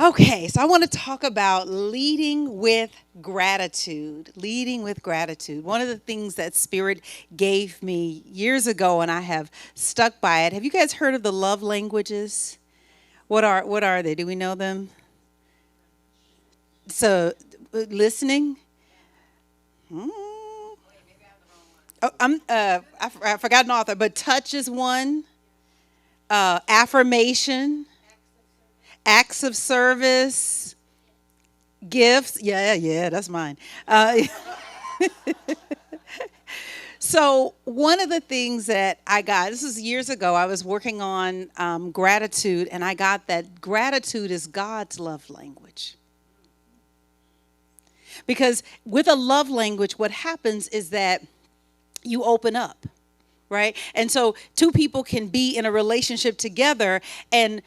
Okay, so I want to talk about leading with gratitude. Leading with gratitude. One of the things that Spirit gave me years ago, and I have stuck by it. Have you guys heard of the love languages? What are they? Do we know them? So, listening. Hmm. Oh, I forgot an author, but touch is one. Affirmation, acts of service, gifts. Yeah, yeah, that's mine. Uh, So one of the things that I got, this was years ago, I was working on gratitude, and I got that gratitude is God's love language. Because with a love language, what happens is that you open up, right? And so two people can be in a relationship together, and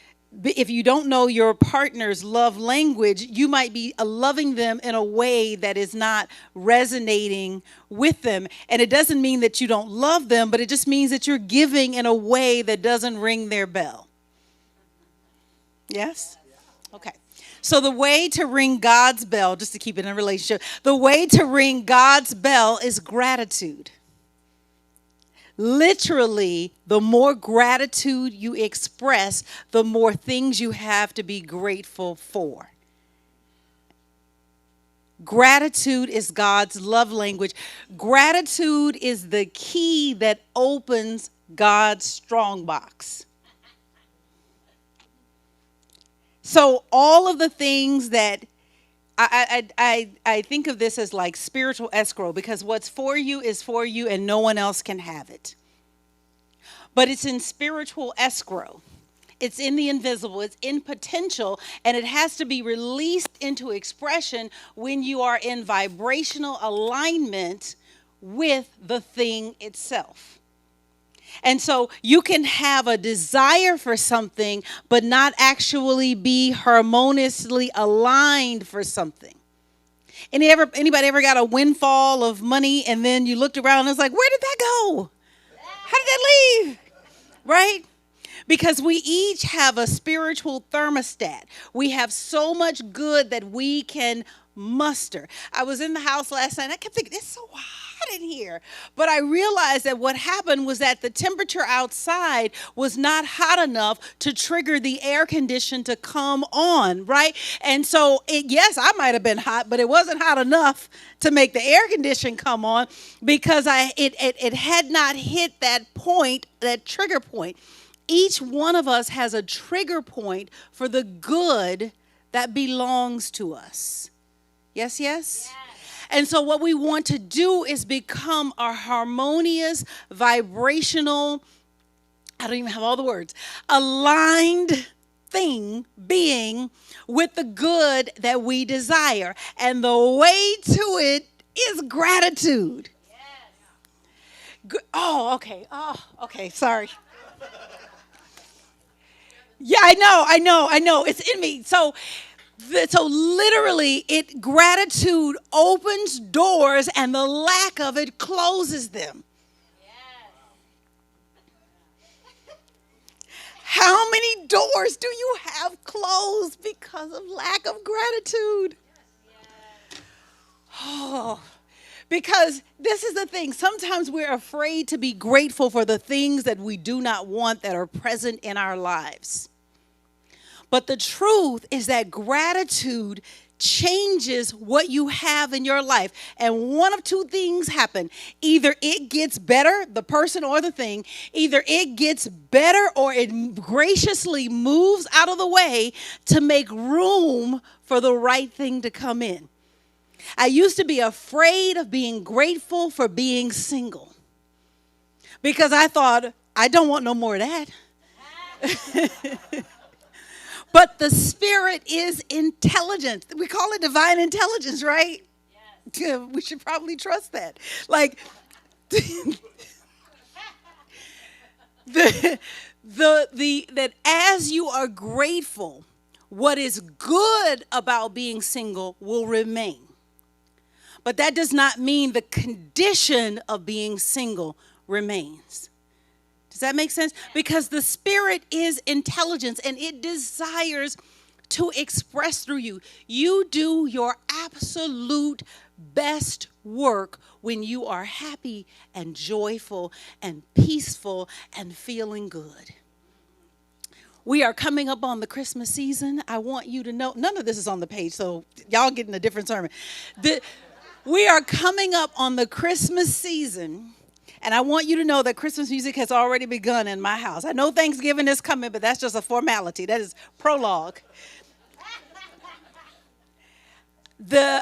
if you don't know your partner's love language, you might be loving them in a way that is not resonating with them. And it doesn't mean that you don't love them, but it just means that you're giving in a way that doesn't ring their bell. Yes? Okay. So the way to ring God's bell, just to keep it in a relationship, the way to ring God's bell is gratitude. Literally, the more gratitude you express, the more things you have to be grateful for. Gratitude is God's love language. Gratitude is the key that opens God's strong box. So all of the things that I think of this as like spiritual escrow, because what's for you is for you and no one else can have it. But it's in spiritual escrow. It's in the invisible, it's in potential, and it has to be released into expression when you are in vibrational alignment with the thing itself. And so you can have a desire for something, but not actually be harmoniously aligned for something. Anybody ever got a windfall of money and then you looked around and it's like, where did that go? How did that leave? Right? Because we each have a spiritual thermostat. We have so much good that we can muster. I was in the house last night and I kept thinking, it's so hot in here. But I realized that what happened was that the temperature outside was not hot enough to trigger the air condition to come on, right? And so, yes, I might have been hot, but it wasn't hot enough to make the air condition come on because it had not hit that point, that trigger point. Each one of us has a trigger point for the good that belongs to us. Yes, yes? And so what we want to do is become a harmonious, vibrational, I don't even have all the words, aligned being with the good that we desire. And the way to it is gratitude. Oh, okay. Oh, okay. Sorry. Yeah, I know. It's in me. So literally, gratitude opens doors, and the lack of it closes them. How many doors do you have closed because of lack of gratitude? Oh, because this is the thing. Sometimes we're afraid to be grateful for the things that we do not want that are present in our lives. But the truth is that gratitude changes what you have in your life. And one of two things happen. Either it gets better, the person or the thing, either it gets better or it graciously moves out of the way to make room for the right thing to come in. I used to be afraid of being grateful for being single because I thought, I don't want no more of that. But the spirit is intelligence. We call it divine intelligence, right? Yes. We should probably trust that. Like that as you are grateful, what is good about being single will remain. But that does not mean the condition of being single remains. Does that make sense? Because the spirit is intelligence and it desires to express through you. You do your absolute best work when you are happy and joyful and peaceful and feeling good. We are coming up on the Christmas season. I want you to know, none of this is on the page, so y'all getting a different sermon. We are coming up on the Christmas season, and I want you to know that Christmas music has already begun in my house. I know Thanksgiving is coming, but that's just a formality. That is prologue.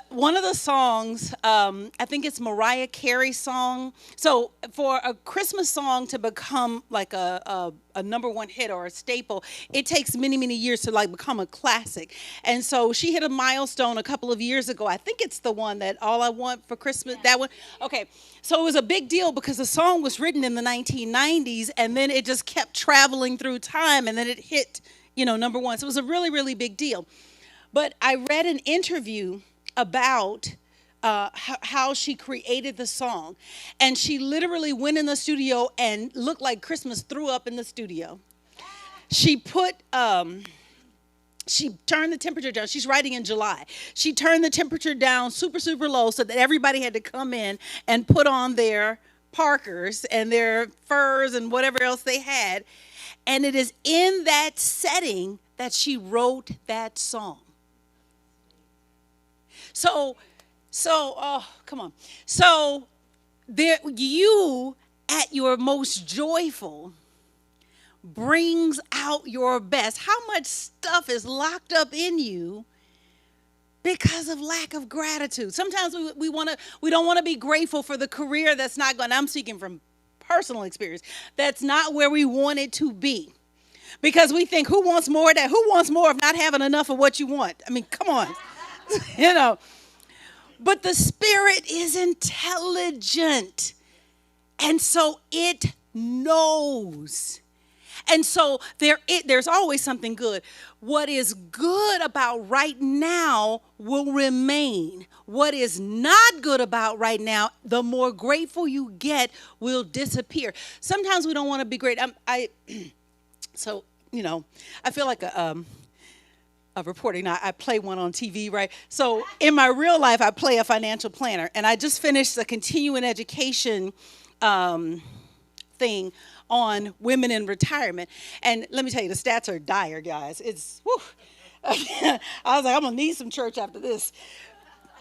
One of the songs, I think it's Mariah Carey's song. So for a Christmas song to become like a number one hit or a staple, it takes many, many years to like become a classic. And so she hit a milestone a couple of years ago. I think it's the one that All I Want for Christmas, that one. Okay, so it was a big deal because the song was written in the 1990s, and then it just kept traveling through time, and then it hit, number one. So it was a really, really big deal. But I read an interview about how she created the song. And she literally went in the studio and looked like Christmas threw up in the studio. She turned the temperature down. She's writing in July. She turned the temperature down super, super low so that everybody had to come in and put on their parkers and their furs and whatever else they had. And it is in that setting that she wrote that song. So, oh, come on. So, you at your most joyful brings out your best. How much stuff is locked up in you because of lack of gratitude? Sometimes we don't want to be grateful for the career that's not going. I'm speaking from personal experience. That's not where we want it to be. Because we think, who wants more of that? Who wants more of not having enough of what you want? I mean, come on. But the Spirit is intelligent. And so it knows. And so there's always something good. What is good about right now will remain. What is not good about right now, the more grateful you get, will disappear. Sometimes we don't want to be great. I feel like a reporting. I play one on TV, right? So in my real life, I play a financial planner, and I just finished a continuing education thing on women in retirement. And let me tell you, the stats are dire, guys. It's, whew. I was like, I'm gonna need some church after this.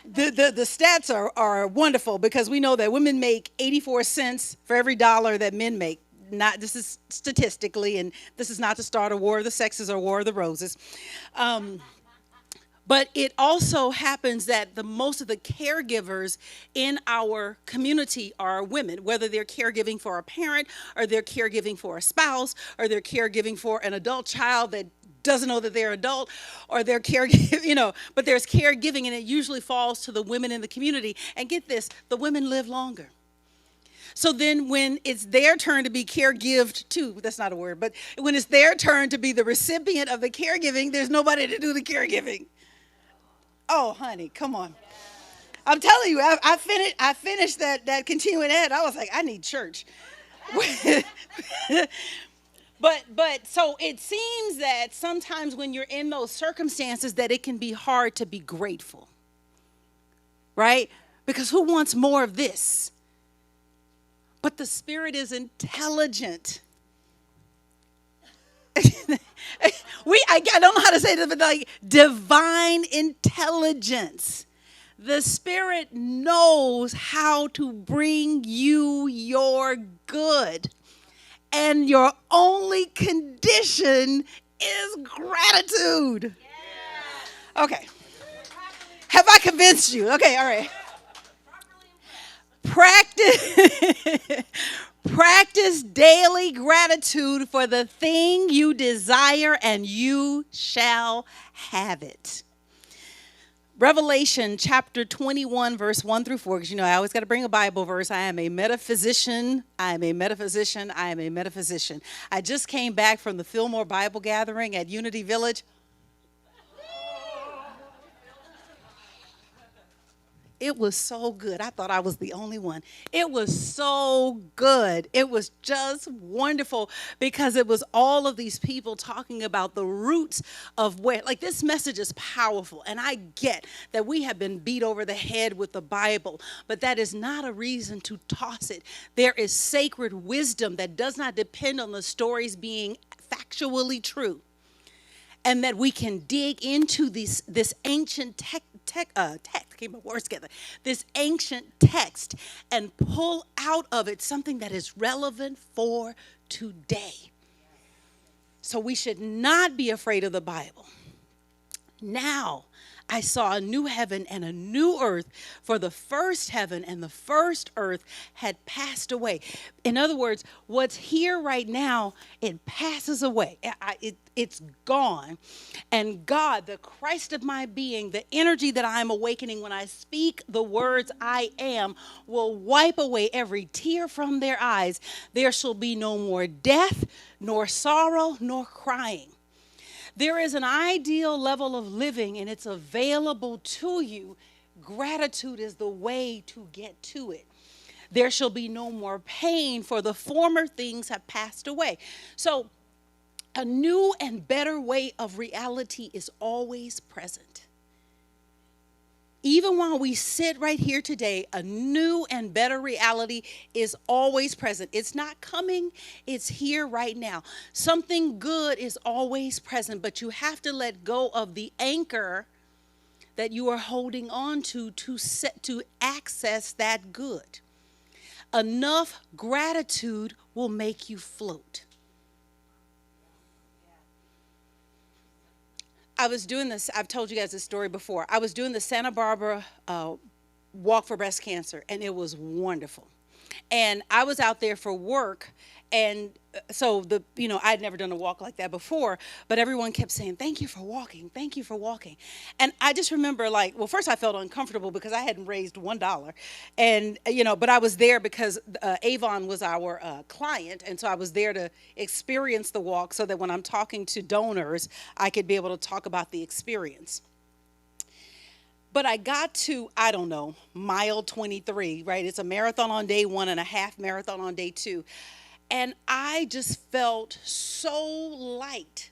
The stats are wonderful because we know that women make 84 cents for every dollar that men make. This is statistically, and this is not to start a war of the sexes or war of the roses. But it also happens that most of the caregivers in our community are women, whether they're caregiving for a parent or they're caregiving for a spouse or they're caregiving for an adult child that doesn't know that they're adult, or they're caregiving, but there's caregiving, and it usually falls to the women in the community. And get this, the women live longer. So then when it's their turn to be caregived to, that's not a word, but when it's their turn to be the recipient of the caregiving, there's nobody to do the caregiving. Oh, honey, come on. I'm telling you, I finished that continuing ed. I was like, I need church. But so it seems that sometimes when you're in those circumstances that it can be hard to be grateful, right? Because who wants more of this? But the Spirit is intelligent. I don't know how to say this, but like divine intelligence. The Spirit knows how to bring you your good. And your only condition is gratitude. Yeah. Okay. Have I convinced you? Okay, all right. Practice daily gratitude for the thing you desire, and you shall have it. Revelation chapter 21, verse 1 through 4, because I always got to bring a Bible verse. I am a metaphysician. I am a metaphysician. I am a metaphysician. I just came back from the Fillmore Bible Gathering at Unity Village. It was so good. I thought I was the only one. It was so good. It was just wonderful because it was all of these people talking about the roots of where, like, this message is powerful. And I get that we have been beat over the head with the Bible, but that is not a reason to toss it. There is sacred wisdom that does not depend on the stories being factually true, and that we can dig into this ancient text, keep my words together, this ancient text, and pull out of it something that is relevant for today. So we should not be afraid of the Bible. Now I saw a new heaven and a new earth, for the first heaven and the first earth had passed away. In other words, what's here right now, it passes away. It's gone. And God, the Christ of my being, the energy that I am awakening when I speak the words I am, will wipe away every tear from their eyes. There shall be no more death, nor sorrow, nor crying. There is an ideal level of living, and it's available to you. Gratitude is the way to get to it. There shall be no more pain, for the former things have passed away. So a new and better way of reality is always present. Even while we sit right here today, a new and better reality is always present. It's not coming, it's here right now. Something good is always present, but you have to let go of the anchor that you are holding on to access that good. Enough gratitude will make you float. I was doing this, I've told you guys this story before. I was doing the Santa Barbara Walk for Breast Cancer, and it was wonderful. And I was out there for work, and so I'd never done a walk like that before, but everyone kept saying, "Thank you for walking, thank you for walking." And I just remember, first I felt uncomfortable because I hadn't raised $1, and but I was there because Avon was our client, and so I was there to experience the walk, so that when I'm talking to donors, I could be able to talk about the experience. But I got to, I don't know, mile 23, right? It's a marathon on day 1 and a half marathon on day 2. And I just felt so light,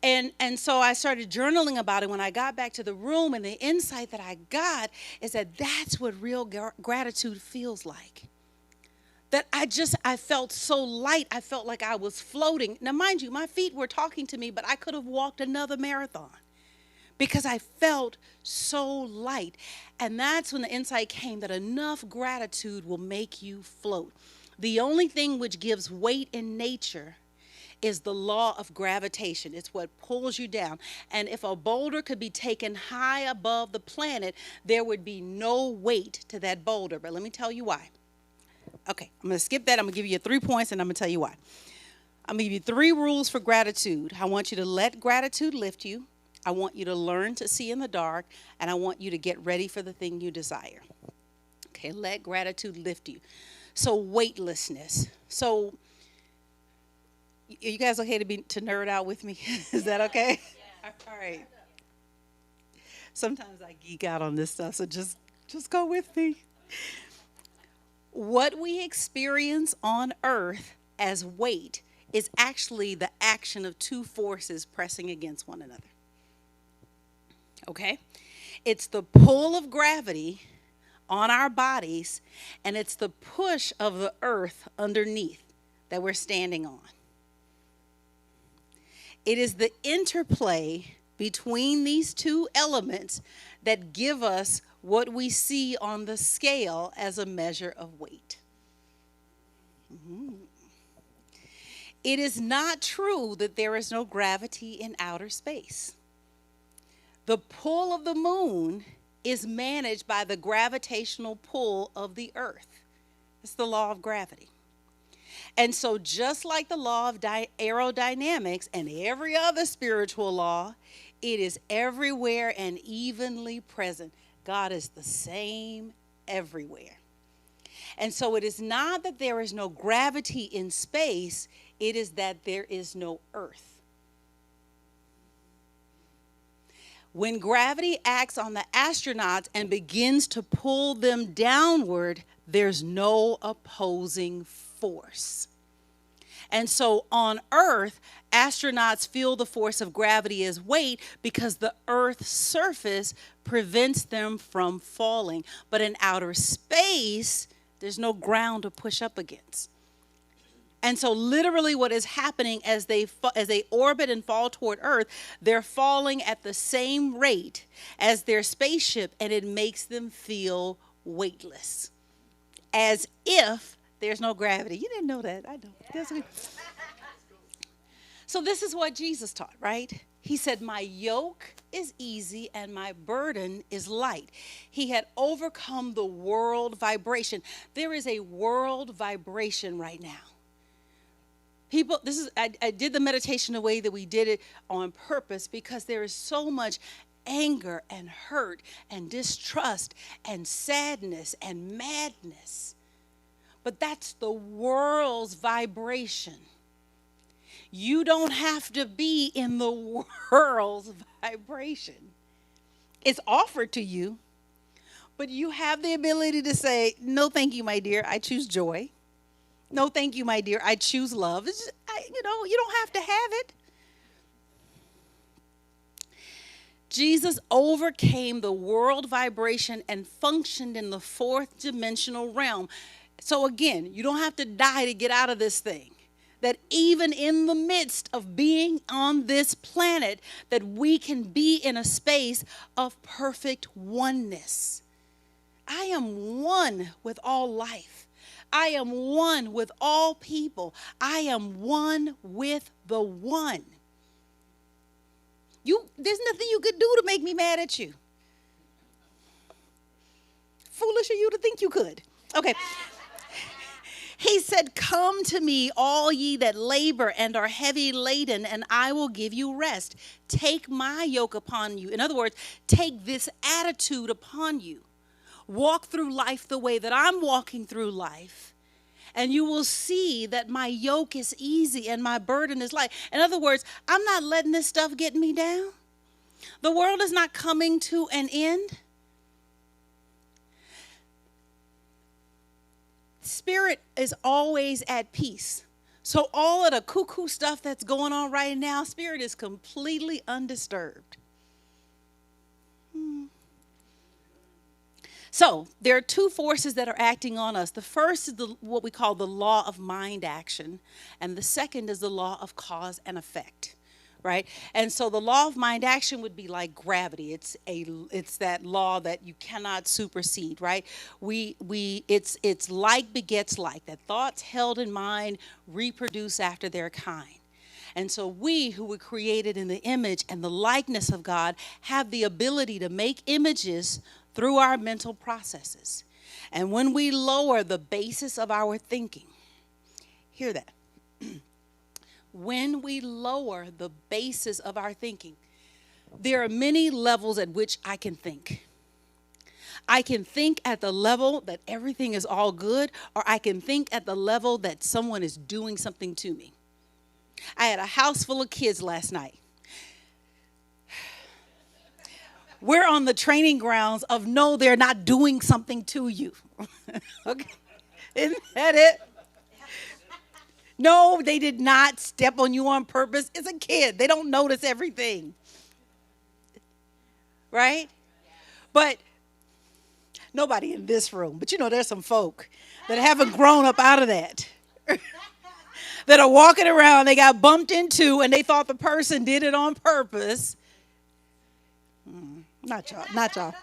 and so I started journaling about it when I got back to the room, and the insight that I got is that that's what real gratitude feels like. That I felt so light. I felt like I was floating. Now, mind you, my feet were talking to me, but I could have walked another marathon, because I felt so light. And that's when the insight came that enough gratitude will make you float. The only thing which gives weight in nature is the law of gravitation. It's what pulls you down. And if a boulder could be taken high above the planet, there would be no weight to that boulder. But let me tell you why. Okay, I'm going to skip that. I'm going to give you 3 points, and I'm going to tell you why. I'm going to give you 3 rules for gratitude. I want you to let gratitude lift you. I want you to learn to see in the dark, and I want you to get ready for the thing you desire. Okay, let gratitude lift you. So weightlessness. So, are you guys okay to nerd out with me? Is that okay? Yeah. All right. Sometimes I geek out on this stuff, so just go with me. What we experience on earth as weight is actually the action of 2 forces pressing against one another. Okay? It's the pull of gravity on our bodies, and it's the push of the earth underneath that we're standing on. It is the interplay between these 2 elements that give us what we see on the scale as a measure of weight. It is not true that there is no gravity in outer space. The pull of the moon is managed by the gravitational pull of the earth. It's the law of gravity. And so just like the law of aerodynamics and every other spiritual law, it is everywhere and evenly present. God is the same everywhere. And so it is not that there is no gravity in space, it is that there is no earth. When gravity acts on the astronauts and begins to pull them downward, there's no opposing force. And so on Earth, astronauts feel the force of gravity as weight because the Earth's surface prevents them from falling. But in outer space, there's no ground to push up against. And so literally what is happening as they orbit and fall toward Earth, they're falling at the same rate as their spaceship, and it makes them feel weightless. As if there's no gravity. You didn't know that. I know. So this is what Jesus taught, right? He said, my yoke is easy and my burden is light. He had overcome the world vibration. There is a world vibration right now. People, I did the meditation the way that we did it on purpose because there is so much anger and hurt and distrust and sadness and madness. But that's the world's vibration. You don't have to be in the world's vibration. It's offered to you, but you have the ability to say, no, thank you, my dear. I choose joy. No, thank you, my dear. I choose love. You don't have to have it. Jesus overcame the world vibration and functioned in the fourth dimensional realm. So again, you don't have to die to get out of this thing. That even in the midst of being on this planet, that we can be in a space of perfect oneness. I am one with all life. I am one with all people. I am one with the one. There's nothing you could do to make me mad at you. Foolish of you to think you could. Okay. He said, come to me, all ye that labor and are heavy laden, and I will give you rest. Take my yoke upon you. In other words, take this attitude upon you. Walk through life the way that I'm walking through life, and you will see that my yoke is easy and my burden is light. In other words, I'm not letting this stuff get me down. The world is not coming to an end. Spirit is always at peace. So all of the cuckoo stuff that's going on right now, spirit is completely undisturbed. So there are two forces that are acting on us. The first is what we call the law of mind action, and the second is the law of cause and effect, right? And so the law of mind action would be like gravity. It's that law that you cannot supersede, right? It's like begets like, that thoughts held in mind reproduce after their kind. And so we who were created in the image and the likeness of God have the ability to make images through our mental processes. And when we lower the basis of our thinking, hear that. When we lower the basis of our thinking, there are many levels at which I can think. I can think at the level that everything is all good, or I can think at the level that someone is doing something to me. I had a house full of kids last night. We're on the training grounds of no, they're not doing something to you. Okay, isn't that it? No, they did not step on you on purpose. It's a kid. They don't notice everything. Right? But nobody in this room. But there's some folk that haven't grown up out of that. That are walking around, they got bumped into, and they thought the person did it on purpose. Not y'all.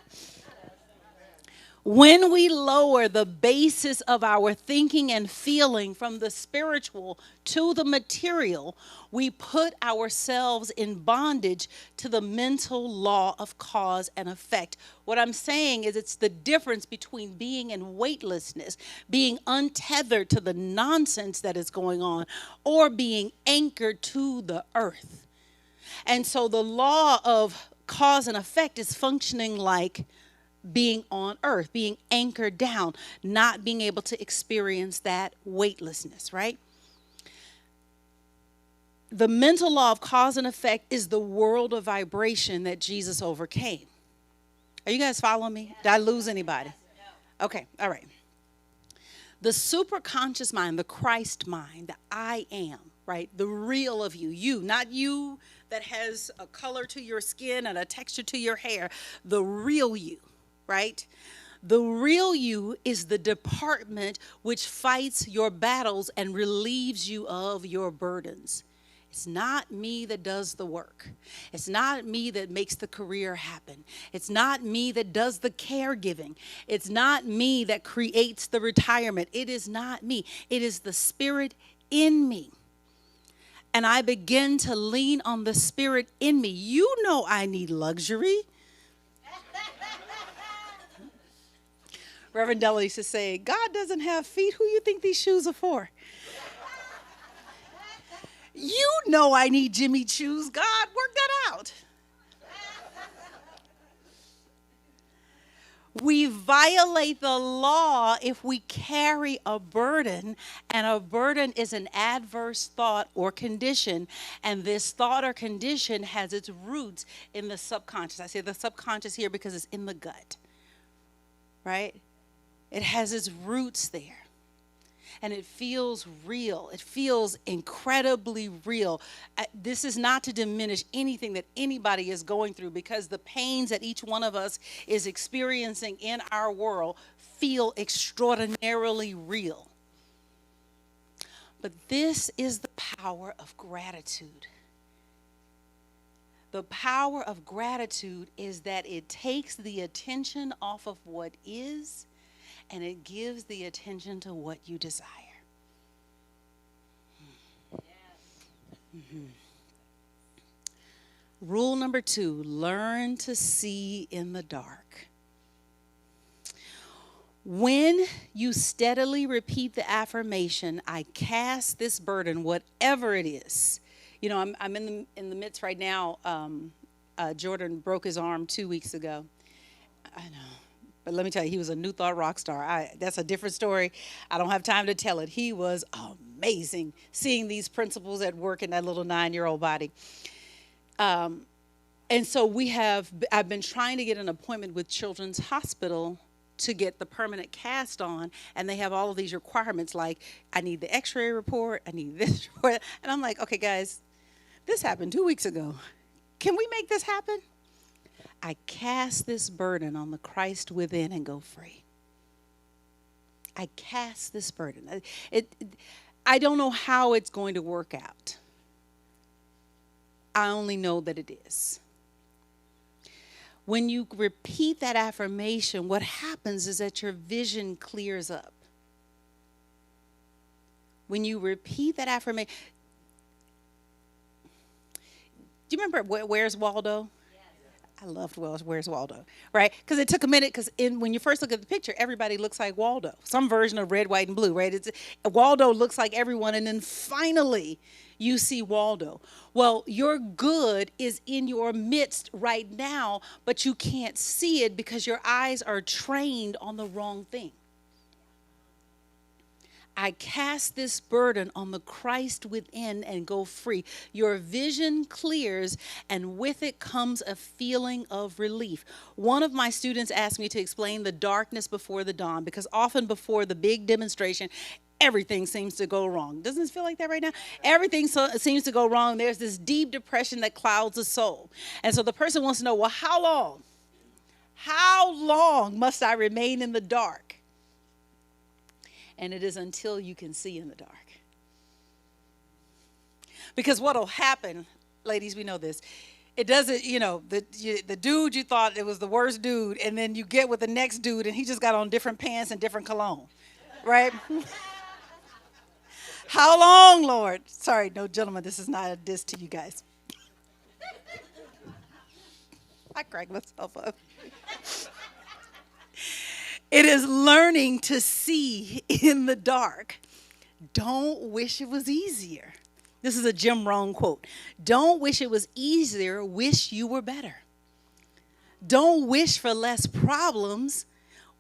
When we lower the basis of our thinking and feeling from the spiritual to the material, we put ourselves in bondage to the mental law of cause and effect. What I'm saying is it's the difference between being in weightlessness, being untethered to the nonsense that is going on, or being anchored to the earth. And so the law of cause and effect is functioning like being on earth, being anchored down, not being able to experience that weightlessness, right? The mental law of cause and effect is the world of vibration that Jesus overcame. Are you guys following me? Did I lose anybody? Okay, all right. The superconscious mind, the Christ mind, the I am, right? The real of you, not you that has a color to your skin and a texture to your hair, the real you, right? The real you is the department which fights your battles and relieves you of your burdens. It's not me that does the work. It's not me that makes the career happen. It's not me that does the caregiving. It's not me that creates the retirement. It is not me. It is the Spirit in me. And I begin to lean on the Spirit in me. You know I need luxury. Reverend Della used to say, God doesn't have feet. Who you think these shoes are for? You know I need Jimmy Choo's. God, work that out. We violate the law if we carry a burden, and a burden is an adverse thought or condition, and this thought or condition has its roots in the subconscious. I say the subconscious here because it's in the gut, right? It has its roots there. And it feels real. It feels incredibly real. This is not to diminish anything that anybody is going through, because the pains that each one of us is experiencing in our world feel extraordinarily real. But this is the power of gratitude. The power of gratitude is that it takes the attention off of what is, and it gives the attention to what you desire. Mm-hmm. Rule number 2, learn to see in the dark. When you steadily repeat the affirmation, I cast this burden, whatever it is. You know, I'm in the midst right now. Jordan broke his arm 2 weeks ago. I know. But let me tell you, he was a New Thought rock star. That's a different story. I don't have time to tell it. He was amazing seeing these principles at work in that little 9-year-old body. And so I've been trying to get an appointment with Children's Hospital to get the permanent cast on. And they have all of these requirements like, I need the x-ray report, I need this report. And I'm like, okay, guys, this happened 2 weeks ago. Can we make this happen? I cast this burden on the Christ within and go free. I cast this burden. I don't know how it's going to work out. I only know that it is. When you repeat that affirmation, what happens is that your vision clears up. When you repeat that affirmation, do you remember Where's Waldo? I loved Where's Waldo, right? Because it took a minute, because when you first look at the picture, everybody looks like Waldo. Some version of red, white, and blue, right? Waldo looks like everyone, and then finally you see Waldo. Well, your good is in your midst right now, but you can't see it because your eyes are trained on the wrong thing. I cast this burden on the Christ within and go free. Your vision clears, and with it comes a feeling of relief. One of my students asked me to explain the darkness before the dawn, because often before the big demonstration, everything seems to go wrong. Doesn't it feel like that right now? Everything seems to go wrong. There's this deep depression that clouds the soul. And so the person wants to know, well, how long? How long must I remain in the dark? And it is until you can see in the dark. Because what will happen, ladies, we know this. It doesn't, the dude you thought it was the worst dude, and then you get with the next dude, and he just got on different pants and different cologne, right? How long, Lord? Sorry, no, gentlemen, this is not a diss to you guys. I crack myself up. It is learning to see in the dark. Don't wish it was easier. This is a Jim Rohn quote. Don't wish it was easier, wish you were better. Don't wish for less problems,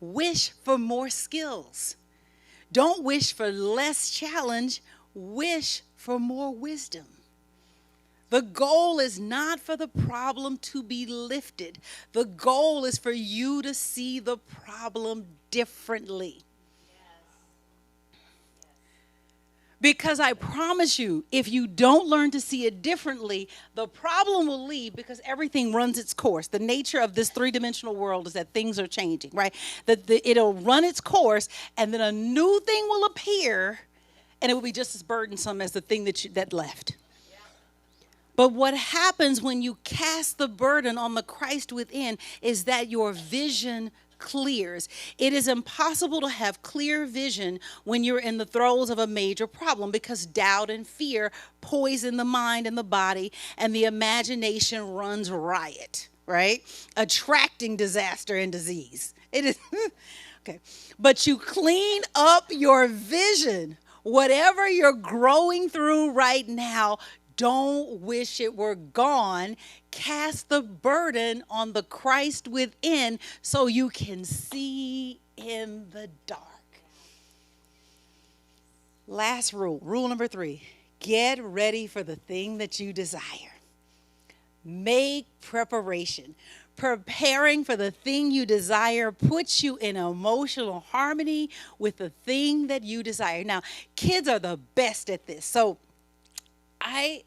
wish for more skills. Don't wish for less challenge, wish for more wisdom. The goal is not for the problem to be lifted. The goal is for you to see the problem differently. Because I promise you, if you don't learn to see it differently, the problem will leave because everything runs its course. The nature of this three-dimensional world is that things are changing, right? It'll run its course, and then a new thing will appear, and it will be just as burdensome as the thing that left. But what happens when you cast the burden on the Christ within is that your vision clears. It is impossible to have clear vision when you're in the throes of a major problem because doubt and fear poison the mind and the body, and the imagination runs riot, right? Attracting disaster and disease. It is okay. But you clean up your vision. Whatever you're growing through right now, don't wish it were gone. Cast the burden on the Christ within so you can see in the dark. Last rule, rule number 3, get ready for the thing that you desire. Make preparation. Preparing for the thing you desire puts you in emotional harmony with the thing that you desire. Now, kids are the best at this. So I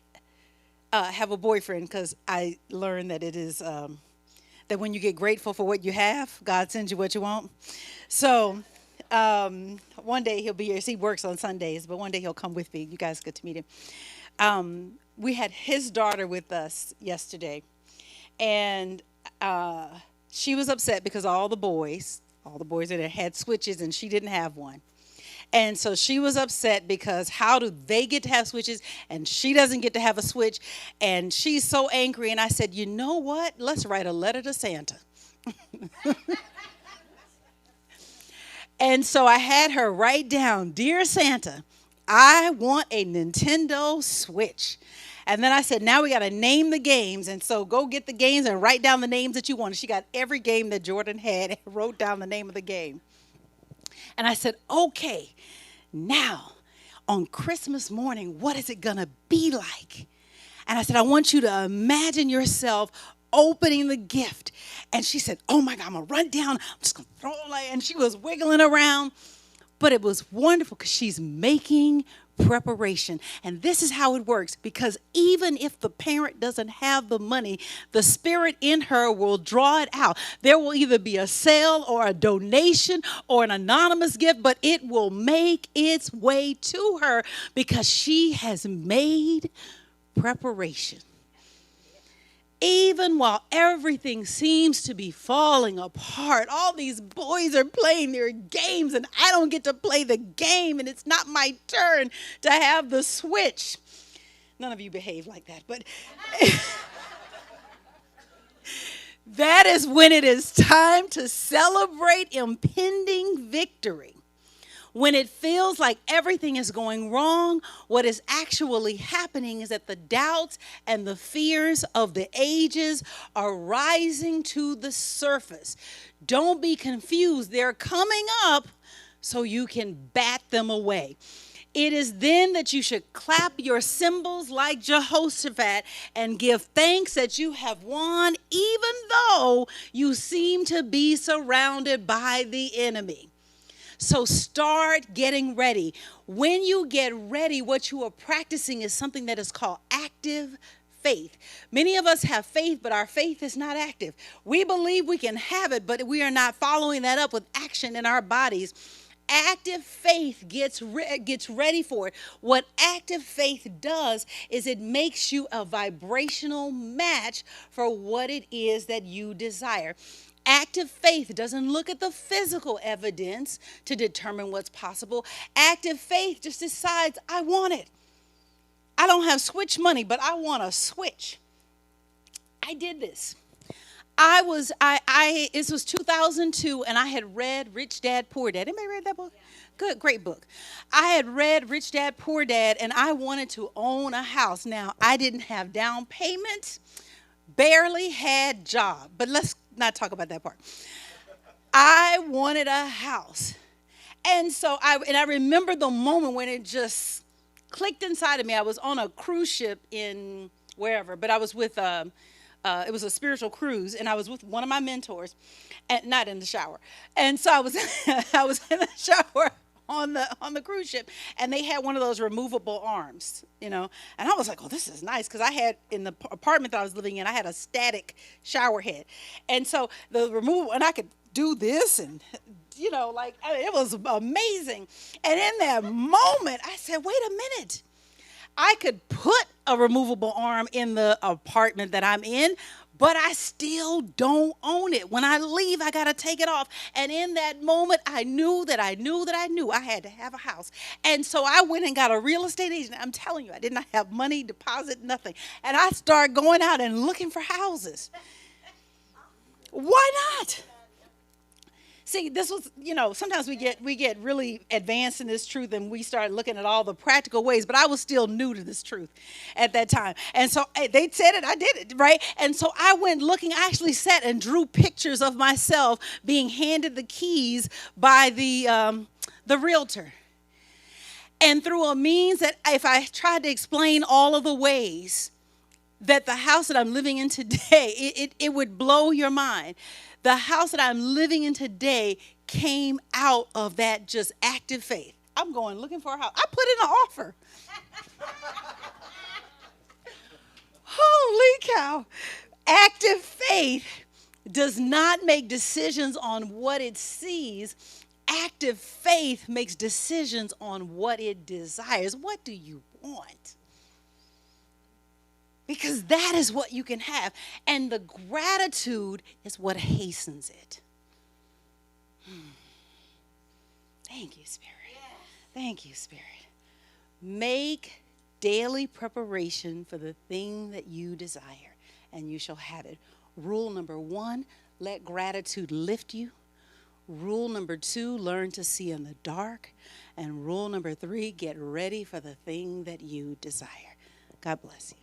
have a boyfriend because I learned that it is that when you get grateful for what you have, God sends you what you want. So one day he'll be here. He works on Sundays, but one day he'll come with me. You guys get to meet him. We had his daughter with us yesterday, and she was upset because all the boys in there had switches and she didn't have one. And so she was upset because how do they get to have switches and she doesn't get to have a switch? And she's so angry. And I said, you know what? Let's write a letter to Santa. And so I had her write down, Dear Santa, I want a Nintendo Switch. And then I said, now we got to name the games. And so go get the games and write down the names that you want. And she got every game that Jordan had and wrote down the name of the game. And I said, okay, now on Christmas morning, what is it going to be like? And I said, I want you to imagine yourself opening the gift. And she said, oh my God, I'm going to run down. I'm just going to throw it. And she was wiggling around. But it was wonderful because she's making preparation. And this is how it works, because even if the parent doesn't have the money, the spirit in her will draw it out. There will either be a sale or a donation or an anonymous gift, but it will make its way to her because she has made preparation. Even while everything seems to be falling apart, all these boys are playing their games and I don't get to play the game, and it's not my turn to have the switch. None of you behave like that, but that is when it is time to celebrate impending victory. When it feels like everything is going wrong, what is actually happening is that the doubts and the fears of the ages are rising to the surface. Don't be confused. They're coming up so you can bat them away. It is then that you should clap your cymbals like Jehoshaphat and give thanks that you have won, even though you seem to be surrounded by the enemy. So start getting ready. When you get ready, what you are practicing is something that is called active faith. Many of us have faith, but our faith is not active. We believe we can have it, but we are not following that up with action in our bodies. Active faith gets ready for it. What active faith does is it makes you a vibrational match for what it is that you desire. Active faith doesn't look at the physical evidence to determine what's possible. Active faith just decides, I want it. I don't have switch money, but I want a switch. I did this. This was 2002, and I had read Rich Dad, Poor Dad. Anybody read that book? Yeah. Good, great book. I had read Rich Dad, Poor Dad, and I wanted to own a house. Now, I didn't have down payment, barely had job, but let's not talk about that part. I wanted a house. And so I remember the moment when it just clicked inside of me. I was on a cruise ship in wherever, but I was with it was a spiritual cruise, and I was with one of my mentors, and not in the shower. And so I was I was in the shower on the cruise ship, and they had one of those removable arms, and I was like, oh, this is nice, because I had in the apartment that I was living in, I had a static shower head, and so the removable, and I could do this, and like, I mean, it was amazing. And in that moment, I said, wait a minute. I could put a removable arm in the apartment that I'm in, but I still don't own it. When I leave, I got to take it off. And in that moment, I knew that I knew that I knew I had to have a house. And so I went and got a real estate agent. I'm telling you, I did not have money, deposit, nothing. And I started going out and looking for houses. Why not? See, this was, sometimes we get really advanced in this truth, and we start looking at all the practical ways, but I was still new to this truth at that time. And so they said it, I did it, right? And so I went looking, I actually sat and drew pictures of myself being handed the keys by the realtor. And through a means that, if I tried to explain all of the ways that the house that I'm living in today, it would blow your mind. The house that I'm living in today came out of that just active faith. I'm going looking for a house. I put in an offer. Holy cow. Active faith does not make decisions on what it sees. Active faith makes decisions on what it desires. What do you want? Because that is what you can have. And the gratitude is what hastens it. Thank you, Spirit. Thank you, Spirit. Make daily preparation for the thing that you desire, and you shall have it. Rule number 1, let gratitude lift you. Rule number 2, learn to see in the dark. And rule number 3, get ready for the thing that you desire. God bless you.